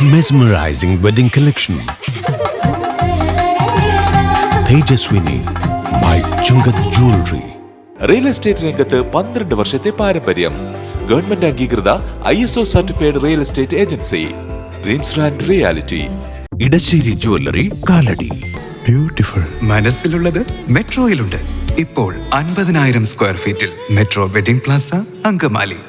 Mesmerizing wedding collection. Tejaswini by Chungat Jewelry. Real estate രംഗത്ത് 12 വർഷത്തെ പാരമ്പര്യം. ഗവൺമെന്റ് അംഗീകൃത ISO certified real estate agency. Dreams and reality. Edassery jewellery Kalady. Beautiful. മനസ്സിലുള്ളത് മെട്രോയിലുണ്ട്. ഇപ്പോൾ 50,000 സ്ക്വയർ ഫീറ്റിൽ metro wedding plaza Angamaly.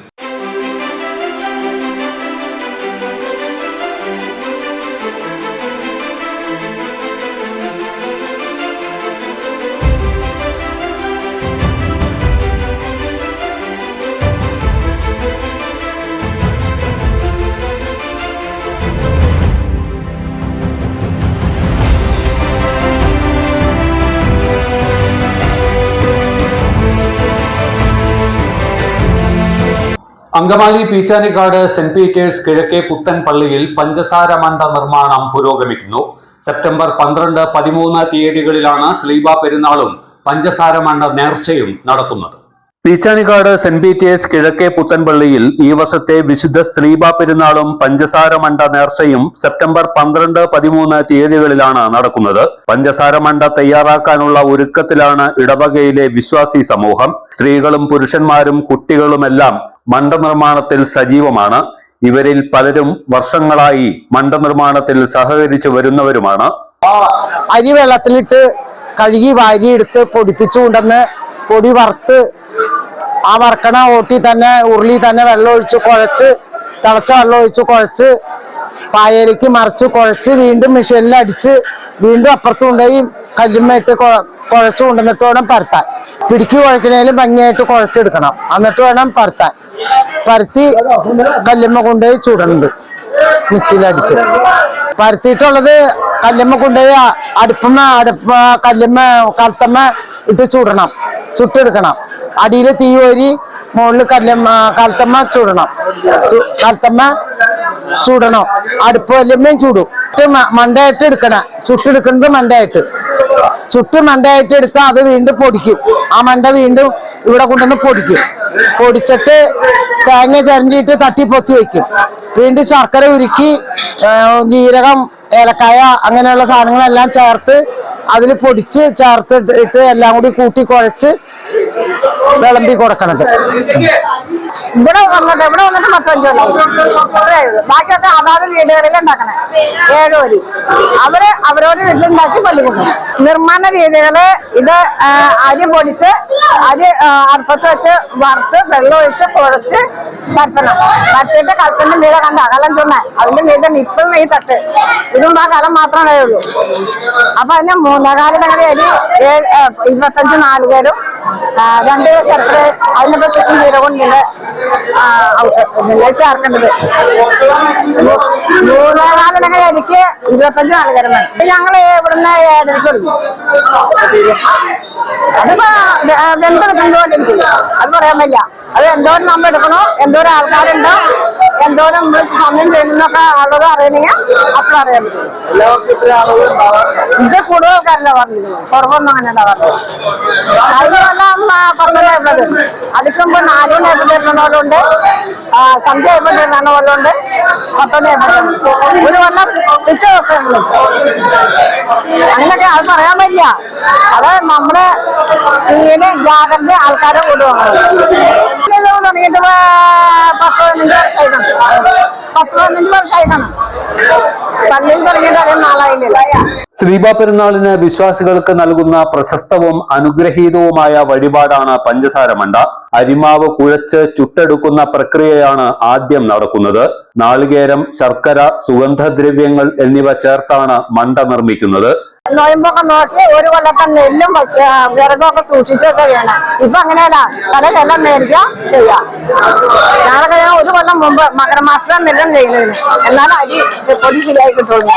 Angamaly Peechanikkad saint Peter's കിഴക്കേ പുത്തൻ പള്ളിയിൽ പഞ്ചസാര മണ്ട നിർമ്മാണം പുരോഗമിക്കുന്നു. സെപ്റ്റംബർ 12, 13 തീയതികളിലാണ് സ്ലീബ പെരുന്നാളും പഞ്ചസാര മണ്ട നേർച്ചയും നടക്കുന്നത്. പീച്ചാനിക്കാട് സെന്റ് പീറ്റേഴ്സ് കിഴക്കേ പുത്തൻ പള്ളിയിൽ ഈ വർഷത്തെ വിശുദ്ധ സ്ലീബ പെരുന്നാളും പഞ്ചസാര മണ്ട നേർച്ചയും സെപ്റ്റംബർ 12, 13 തീയതികളിലാണ് നടക്കുന്നത്. പഞ്ചസാര മണ്ട തയ്യാറാക്കാനുള്ള ഒരുക്കത്തിലാണ് ഇടവകയിലെ വിശ്വാസി സമൂഹം. സ്ത്രീകളും പുരുഷന്മാരും കുട്ടികളുമെല്ലാം മണ്ട നിർമ്മാണത്തിൽ സജീവമാണ്. ഇവരിൽ പലരും വർഷങ്ങളായി മണ്ട നിർമ്മാണത്തിൽ സഹകരിച്ചു വരുന്നവരുമാണ്. അരി വെള്ളത്തിലിട്ട് കഴുകി വാരിയെടുത്ത് പൊടിപ്പിച്ചുകൊണ്ടെന്ന് പൊടി വറുത്ത് ആ വറക്കണ ഓട്ടി തന്നെ ഉരുളി തന്നെ വെള്ളം ഒഴിച്ച് കുഴച്ച് തിളച്ച വെള്ളം ഒഴിച്ച് കുഴച്ച് പായലേക്ക് മറിച്ച് കുഴച്ച് വീണ്ടും മെഷീനിൽ അടിച്ച് വീണ്ടും അപ്പുറത്ത് കൊണ്ടുപോയി കല്ലുമ്മയിട്ട് കുഴച്ച് കൊണ്ടുവന്നിട്ട് വേണം പരത്താൻ. പിടിക്ക് കുഴക്കണേലും ഭംഗിയായിട്ട് കുഴച്ചെടുക്കണം, എന്നിട്ട് വേണം പരത്താൻ. പരത്തി കല്ലുമ്മ കൊണ്ടുപോയി ചുടുന്നുണ്ട് മിക്സിയിലടിച്ച്. പരത്തിയിട്ടുള്ളത് കല്ലുമ്മ കൊണ്ടുപോയി കല്ലുമ്മ കലത്തമ്മ ഇട്ട് ചുടണം, ചുട്ടെടുക്കണം. അടിയിൽ തീ കോരി മുകളിൽ കലത്തമ്മ ചുടണം, കലത്തമ്മ ചുടണം. അടുപ്പ് കല്ലുമ്മയും ചൂടും. മണ്ടയായിട്ട് എടുക്കണം, ചുട്ടെടുക്കുന്നത് മണ്ടയായിട്ട്. ചുട്ട് മണ്ടയായിട്ട് എടുത്താൽ അത് വീണ്ടും പൊടിക്കും. ആ മണ്ട വീണ്ടും ഇവിടെ കൊണ്ടുവന്ന് പൊടിക്കും. പൊടിച്ചിട്ട് തേങ്ങ ചിരണ്ടിയിട്ട് തട്ടി പൊത്തി വെക്കും. വീണ്ടും ശർക്കര ഉരുക്കി ജീരകം, ഏലക്കായ അങ്ങനെയുള്ള സാധനങ്ങളെല്ലാം ചേർത്ത് അതിൽ പൊടിച്ച് ചേർത്തിട്ട് എല്ലാം കൂടി കൂട്ടി കുഴച്ച് വിളമ്പി കൊടുക്കണത്. ഇവിടെ വന്നിട്ട് 15 ബാക്കിയൊക്കെ അതാത് വീടുകളിൽ ഉണ്ടാക്കണേ. 7 വരി അവരവരുടെ വീട്ടിലുണ്ടാക്കി പള്ളിക്കൊണ്ടു. നിർമ്മാണ രീതികള് ഇത് അരി പൊടിച്ച് അരി അടുപ്പത്ത് വെച്ച് വറുത്ത് വെള്ളം ഒഴിച്ച് കുഴച്ച് പരത്തണം. പരത്തിയിട്ട് കലത്തിന്റെ മീതെ കണ്ട അകലം ചുണ്ണ അതിന്റെ മീതെ നിപ്പും ഈ തട്ട് ഇതും ആ കലം മാത്രമേ ഉള്ളൂ. അപ്പൊ അതിന് 3/4 തങ്ങടെ അരി 25 നാളികേരും 2 കിലോ ശർക്കര അതിനിപ്പോ ചുറ്റും ജീരകവും ചേർക്കേണ്ടത്. 3/4 തങ്ങടെ അരിക്ക് 25 നാളികേരം വേണം. ഞങ്ങള് ഇവിടുന്ന് 7:30 കൊടുക്കും. അതിപ്പോ വെന്തെടുക്കുന്നതുപോലെ അത് പറയാൻ പറ്റില്ല. അത് എന്തോരം നമ്മൾ എടുക്കണോ, എന്തോരം ആൾക്കാരുണ്ടോ, എന്തോരം സമയം ചെയ്യുന്നൊക്കെ ആളുകൾ അറിയണമെങ്കിൽ അത്ര അറിയാൻ പറ്റും. ഇത് കൂടുതൽ ആൾക്കാരല്ല പറഞ്ഞിരുന്നു, കുറവൊന്നും അങ്ങനെ എന്താ പറഞ്ഞത്. അതിന് കൊല്ലം 10 ഏപ്രിൽ അതിക്കുമ്പോ 4 ഏപ്രിലുണ്ട്, സന്ധ്യ ഏപ്രിൽ കൊല്ലമുണ്ട്, 10 ഏപ്രിൽ ഒരു കൊല്ലം പിറ്റേ ദിവസങ്ങളും അങ്ങനെയൊക്കെ. അത് പറയാൻ പറ്റില്ല. അത് നമ്മുടെ തീരെ ജാഗ്രത ആൾക്കാരെ കൊണ്ടുപോകണം. തുടങ്ങിയിട്ട് 10-15 വർഷമായി കാണും. പള്ളിയിൽ തുടങ്ങിയിട്ട് അതേ നാളായില്ല. സ്ലീബ പെരുന്നാളിന് വിശ്വാസികൾക്ക് നൽകുന്ന പ്രശസ്തവും അനുഗ്രഹീതവുമായ വഴിപാടാണ് പഞ്ചസാര മണ്ട. അരിമാവ് കുഴച്ച് ചുട്ടെടുക്കുന്ന പ്രക്രിയയാണ് ആദ്യം നടക്കുന്നത്. നാളികേരം, ശർക്കര, സുഗന്ധദ്രവ്യങ്ങൾ എന്നിവ ചേർത്താണ് മണ്ട നിർമ്മിക്കുന്നത്. നോയമ്പൊക്കെ നോക്കി ഒരു കൊല്ലത്തെ നെല്ലും വിറകൊക്കെ സൂക്ഷിച്ചൊക്കെ ചെയ്യണം. ഇപ്പൊ അങ്ങനെയല്ല, കടലെല്ലാം മേടിക്കാം ചെയ്യാം. ഞാനൊക്കെ ഒരു കൊല്ലം മുമ്പ് മകരമാസം നെല്ലും ചെയ്യുന്നതിന് എന്നാലും അരി പൊടി ശരിയായി കിട്ടുള്ളൂ.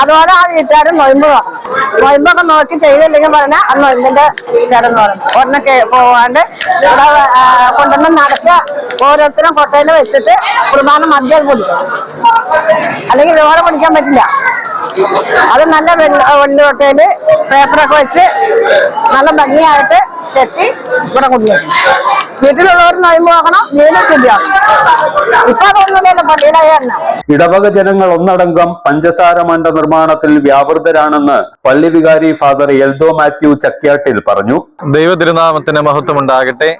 അതുപോലെ ആ വീട്ടുകാരും നൊയമ്പ് നോക്കണം. നൊയമ്പൊക്കെ നോക്കി ചെയ്തില്ലെങ്കിൽ പറഞ്ഞാൽ അത് നൊയമ്പിന്റെ കിടന്നു പറയും. ഒരെണ്ണൊക്കെ പോവാണ്ട് ഇവിടെ കൊണ്ടുവന്ന് നടച്ച ഓരോരുത്തരും കൊട്ടയിൽ വെച്ചിട്ട് കുർബാന മദ്യം പൊടിക്കണം. അല്ലെങ്കിൽ ഇതുപോലെ പൊടിക്കാൻ പറ്റില്ല. അത് നല്ല വെള്ളിക്കൊട്ടയില് പേപ്പറൊക്കെ വെച്ച് നല്ല ഭംഗിയായിട്ട് കെട്ടി ഇവിടെ കൊണ്ടുവരും. വീട്ടിലുള്ളവർ നോയമ്പ് നോക്കണം, വീട് ശുദ്ധിയാക്കണം. ഇപ്പൊ അതൊന്നുമില്ലല്ലോ, പള്ളിയുടെ തന്നെ. ഇടവക ജനങ്ങൾ ഒന്നടങ്കം പഞ്ചസാര മണ്ട നിർമ്മാണത്തിൽ വ്യാപൃതരാണെന്ന് പള്ളി വികാരി ഫാദർ എൽദോ മാത്യു ചക്യാട്ടിൽ പറഞ്ഞു. ദൈവ തിരുനാമത്തിന് മഹത്വമുണ്ടാകട്ടെ.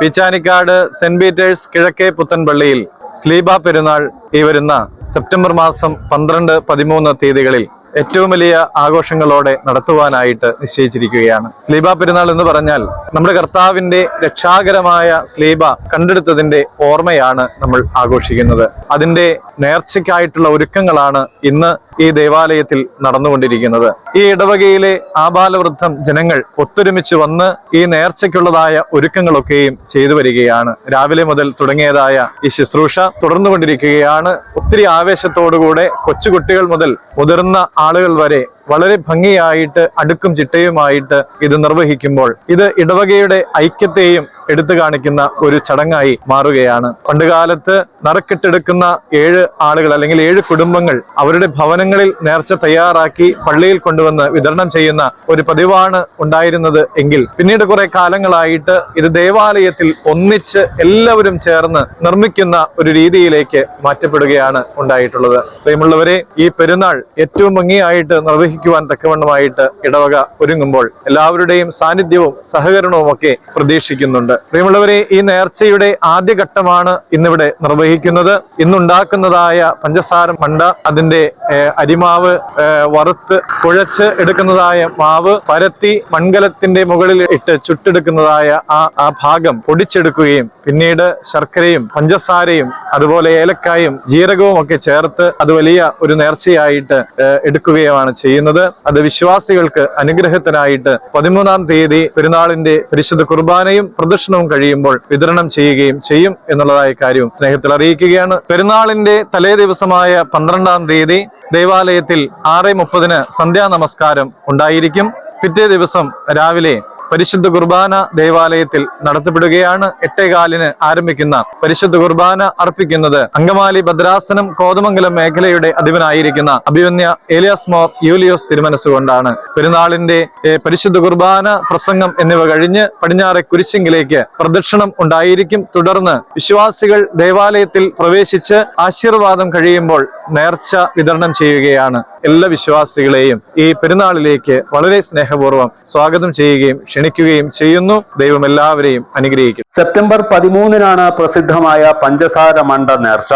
പീച്ചാനിക്കാട് സെന്റ് പീറ്റേഴ്സ് കിഴക്കേ പുത്തൻപള്ളിയിൽ സ്ലീബ പെരുന്നാൾ ഈ വരുന്ന സെപ്റ്റംബർ മാസം 12, 13 തീയതികളിൽ ഏറ്റവും വലിയ ആഘോഷങ്ങളോടെ നടത്തുവാനായിട്ട് നിശ്ചയിച്ചിരിക്കുകയാണ്. സ്ലീബ പെരുന്നാൾ എന്ന് പറഞ്ഞാൽ നമ്മുടെ കർത്താവിന്റെ രക്ഷാകരമായ സ്ലീബ കണ്ടെടുത്തതിന്റെ ഓർമ്മയാണ് നമ്മൾ ആഘോഷിക്കുന്നത്. അതിന്റെ നേർച്ചയ്ക്കായിട്ടുള്ള ഒരുക്കങ്ങളാണ് ഇന്ന് ഈ ദേവാലയത്തിൽ നടന്നുകൊണ്ടിരിക്കുന്നത്. ഈ ഇടവകയിലെ ആബാലവൃദ്ധം ജനങ്ങൾ ഒത്തൊരുമിച്ച് വന്ന് ഈ നേർച്ചയ്ക്കുള്ളതായ ഒരുക്കങ്ങളൊക്കെയും ചെയ്തു വരികയാണ്. രാവിലെ മുതൽ തുടങ്ങിയതായ ഈ ശുശ്രൂഷ തുടർന്നുകൊണ്ടിരിക്കുകയാണ്. ഒത്തിരി ആവേശത്തോടുകൂടെ കൊച്ചുകുട്ടികൾ മുതൽ മുതിർന്ന ആളുകൾ വരെ വളരെ ഭംഗിയായിട്ട് അടുക്കും ചിട്ടയുമായിട്ട് ഇത് നിർവഹിക്കുമ്പോൾ ഇത് ഇടവകയുടെ ഐക്യത്തെയും എടുത്തു കാണിക്കുന്ന ഒരു ചടങ്ങായി മാറുകയാണ്. പണ്ടുകാലത്ത് നറുക്കിട്ടെടുക്കുന്ന 7 ആളുകൾ അല്ലെങ്കിൽ 7 കുടുംബങ്ങൾ അവരുടെ ഭവനങ്ങളിൽ നേർച്ച തയ്യാറാക്കി പള്ളിയിൽ കൊണ്ടുവന്ന് വിതരണം ചെയ്യുന്ന ഒരു പതിവാണ് ഉണ്ടായിരുന്നത് എങ്കിൽ പിന്നീട് കുറെ കാലങ്ങളായിട്ട് ഇത് ദേവാലയത്തിൽ ഒന്നിച്ച് എല്ലാവരും ചേർന്ന് നിർമ്മിക്കുന്ന ഒരു രീതിയിലേക്ക് മാറ്റപ്പെടുകയാണ് ഉണ്ടായിട്ടുള്ളത്. പ്രിയമുള്ളവരെ, ഈ പെരുന്നാൾ ഏറ്റവും ഭംഗിയായിട്ട് നിർവഹിക്കുവാൻ തക്കവണ്ണമായിട്ട് ഇടവക ഒരുങ്ങുമ്പോൾ എല്ലാവരുടെയും സാന്നിധ്യവും സഹകരണവും ഒക്കെ പ്രതീക്ഷിക്കുന്നുണ്ട്. പ്രിയമുള്ളവരെ, ഈ നേർച്ചയുടെ ആദ്യഘട്ടമാണ് ഇന്നിവിടെ നിർവഹിക്കുന്നത്. ഇന്നുണ്ടാക്കുന്നതായ പഞ്ചസാര മണ്ട, അതിന്റെ അരിമാവ് വറുത്ത് കുഴച്ച് എടുക്കുന്നതായ മാവ് പരത്തി മൺകലത്തിന്റെ മുകളിൽ ഇട്ട് ചുട്ടെടുക്കുന്നതായ ആ ഭാഗം പൊടിച്ചെടുക്കുകയും പിന്നീട് ശർക്കരയും പഞ്ചസാരയും അതുപോലെ ഏലക്കായും ജീരകവും ഒക്കെ ചേർത്ത് അത് വലിയ ഒരു നേർച്ചയായിട്ട് എടുക്കുകയാണ് ചെയ്യുന്നത്. അത് വിശ്വാസികൾക്ക് അനുഗ്രഹത്തിനായിട്ട് 13-ാം തീയതി പെരുന്നാളിന്റെ പരിശുദ്ധ കുർബാനയും പ്രദക്ഷിണവും കഴിയുമ്പോൾ വിതരണം ചെയ്യുകയും ചെയ്യും എന്നുള്ളതായ കാര്യവും സ്നേഹത്തിൽ അറിയിക്കുകയാണ്. പെരുന്നാളിന്റെ തലേ ദിവസമായ 12-ാം തീയതി ദേവാലയത്തിൽ 6:30 സന്ധ്യാനമസ്കാരം ഉണ്ടായിരിക്കും. പിറ്റേ ദിവസം രാവിലെ പരിശുദ്ധ കുർബാന ദേവാലയത്തിൽ നടത്തപ്പെടുകയാണ്. 8:15 ആരംഭിക്കുന്ന പരിശുദ്ധ കുർബാന അർപ്പിക്കുന്നത് അങ്കമാലി ഭദ്രാസനം കോതമംഗലം മേഖലയുടെ അധിപനായിരിക്കുന്ന അഭിമന്യ ഏലിയാസ് മോർ യൂലിയോസ് തിരുമനസ്സുകൊണ്ടാണ്. പെരുന്നാളിന്റെ പരിശുദ്ധ കുർബാന, പ്രസംഗം എന്നിവ കഴിഞ്ഞ് പടിഞ്ഞാറെ കുരിശിങ്കിലേക്ക് പ്രദക്ഷിണം ഉണ്ടായിരിക്കും. തുടർന്ന് വിശ്വാസികൾ ദേവാലയത്തിൽ പ്രവേശിച്ച് ആശീർവാദം കഴിയുമ്പോൾ നേർച്ച വിതരണം ചെയ്യുകയാണ്. എല്ലാ വിശ്വാസികളെയും ഈ പെരുന്നാളിലേക്ക് വളരെ സ്നേഹപൂർവ്വം സ്വാഗതം ചെയ്യുകയും ക്ഷണിക്കുകയും ചെയ്യുന്നു. ദൈവം എല്ലാവരെയും അനുഗ്രഹിക്കും. സെപ്റ്റംബർ 13-നാണ് പ്രസിദ്ധമായ പഞ്ചസാര മണ്ട നേർച്ച.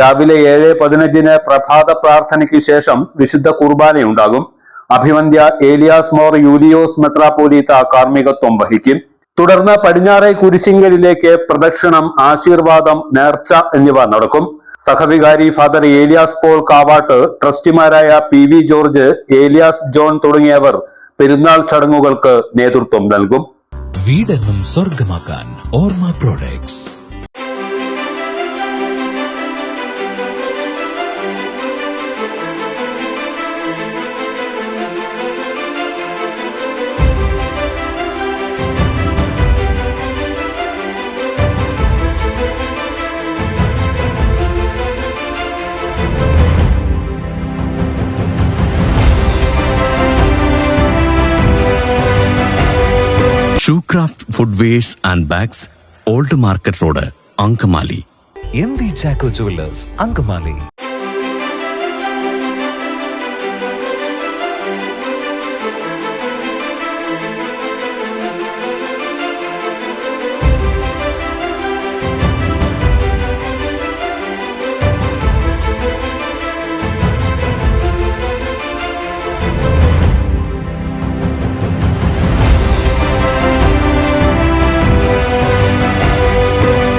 രാവിലെ 7:15 പ്രഭാത പ്രാർത്ഥനയ്ക്ക് ശേഷം വിശുദ്ധ കുർബാനയുണ്ടാകും. അഭിവന്ദ്യ ഏലിയാസ് മോർ യൂലിയോസ് മെത്രാപ്പോലീത്ത കാർമ്മികത്വം വഹിക്കും. തുടർന്ന് പടിഞ്ഞാറെ കുരിശിങ്കലിലേക്ക് പ്രദക്ഷിണം, ആശീർവാദം, നേർച്ച എന്നിവ നടക്കും. സഹവികാരി ഫാദർ ഏലിയാസ് പോൾ കാവാട്ട്, ട്രസ്റ്റിമാരായ PV ജോർജ്, ഏലിയാസ് ജോൺ തുടങ്ങിയവർ പെരുന്നാൾ ചടങ്ങുകൾക്ക് നേതൃത്വം നൽകും. വീടെന്നും സ്വർഗമാക്കാൻ Orma products. Shoecraft footwears and bags, old market road, Angamaly. MV Chacko jewellers, Angamaly.